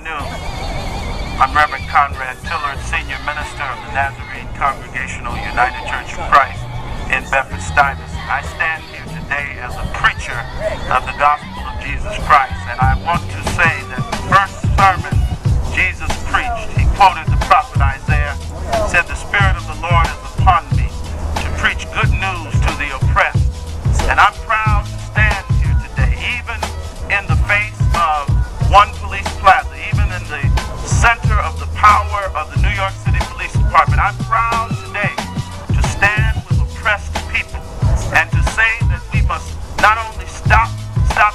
afternoon. I'm Reverend Conrad Tillard, Senior Minister of the Nazarene Congregational United Church of Christ in Bedford-Stuyvesant. I stand here today as a preacher of the gospel of Jesus Christ, and I want to say that the first sermon Jesus preached, he quoted the prophet Isaiah, said, "The Spirit of the Lord is upon me to preach good news to the oppressed." And I'm proud to stand here today, even in the face of One Police Plaza, even in the center of the power of the New York City Police Department. I'm proud today to stand with oppressed people and to say that we must not only stop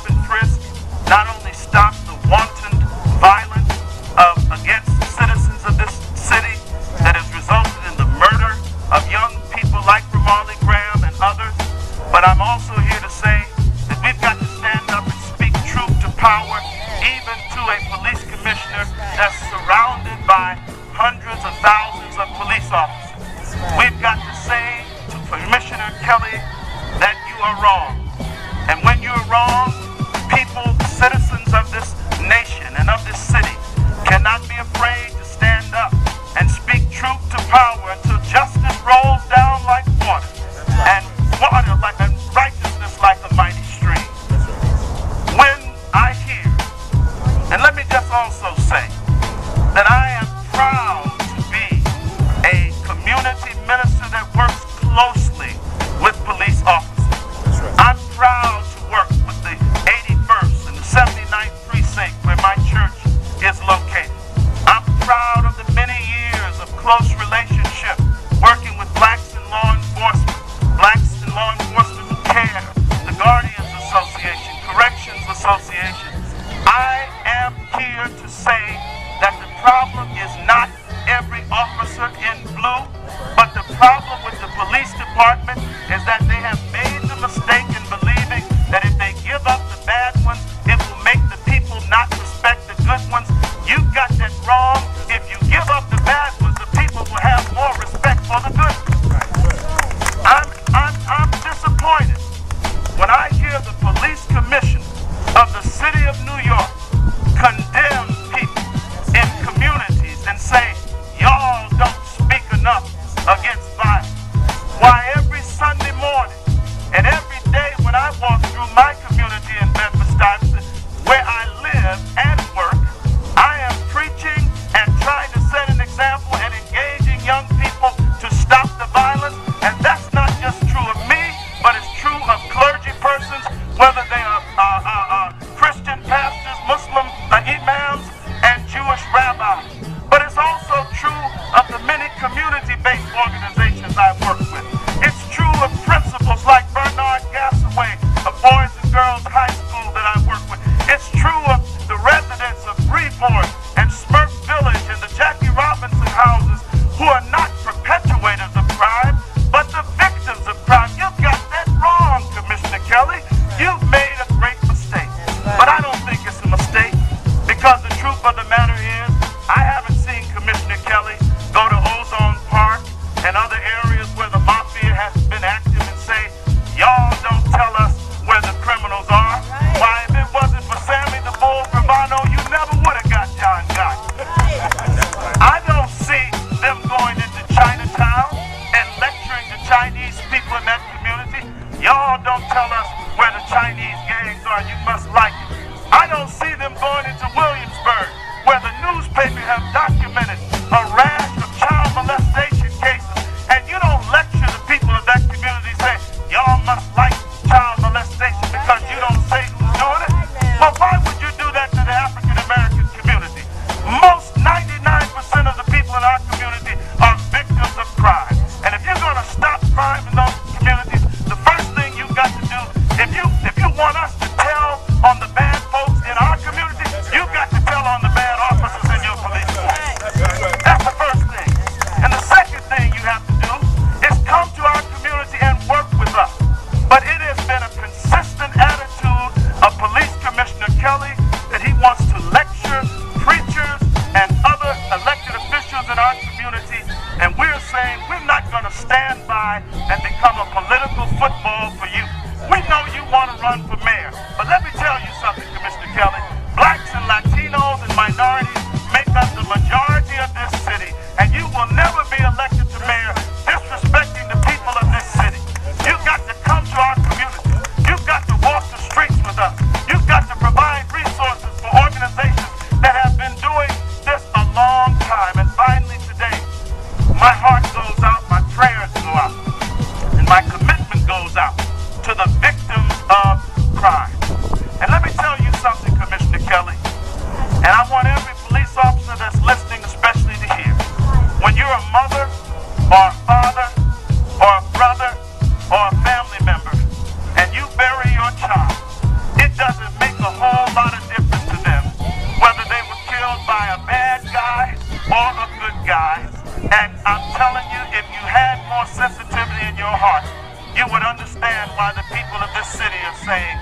and frisk, not only stop the wanton violence against citizens of this city that has resulted in the murder of young people like Raymond and others, but I'm also here to say that we've got to stand up and speak truth to power, even to a police commissioner that's surrounded by hundreds of thousands of police officers. We've got to say to Commissioner Kelly that you are wrong. And when you're wrong, people, citizens of this nation and of this city cannot be afraid to stand up and speak truth to power until justice rolls down like water and righteousness like a mighty stream. When I hear, and let me just also say that I am proud to be a community minister that works closely with police officers. I'm proud to work with the 81st and the 79th precinct where my church is located. I'm proud of the many years of close relationship working with blacks in law enforcement, who care, the Guardians Association, Corrections Association. I am here to say that the problem is not every officer in blue, but the problem with the police department is that they have made the mistake in believing that if they give up the bad ones, it will make the people not respect the good ones. You've got that wrong. If you give up the bad ones, the people will have more respect for the good ones. I'm disappointed when I hear the police commissioner of the city of New York condemn people in communities and say, y'all don't speak enough against violence. Why, every Sunday morning and every day when I walk through my community in Bedford-Stuyvesant, where I live and work, I am preaching and trying to set an example and engaging young people to stop the violence. And that's not just true of me, but it's true of clergy persons, whether they are Christian pastors, Muslim imams, and Jewish rabbis. But it's also true of the many community-based organizations I work with. It's true of principals like Bernard Gassaway of Boys and Girls High School that I work with. It's true of the residents of Freeport and Smurf Village and the Jackie Robinson houses who are not perpetuators of crime, but the victims of crime. You've got that wrong, Commissioner Kelly. You've made a great mistake. But I don't think it's a mistake, because the truth of the matter is, I haven't seen Commissioner Kelly go to Ozone Park and other areas where the mafia has been active and say, y'all don't tell us where the criminals are. Why, if it wasn't for Sammy the Bull Gravano, you never would have got John Gotti. I don't see them going into Chinatown and lecturing the Chinese people in that community. Y'all don't tell us where the Chinese gangs are, you must like it. I don't see them going into Williamsburg, where I want every police officer that's listening especially to hear. When you're a mother or a father or a brother or a family member and you bury your child, it doesn't make a whole lot of difference to them whether they were killed by a bad guy or a good guy. And I'm telling you, if you had more sensitivity in your heart, you would understand why the people of this city are saying,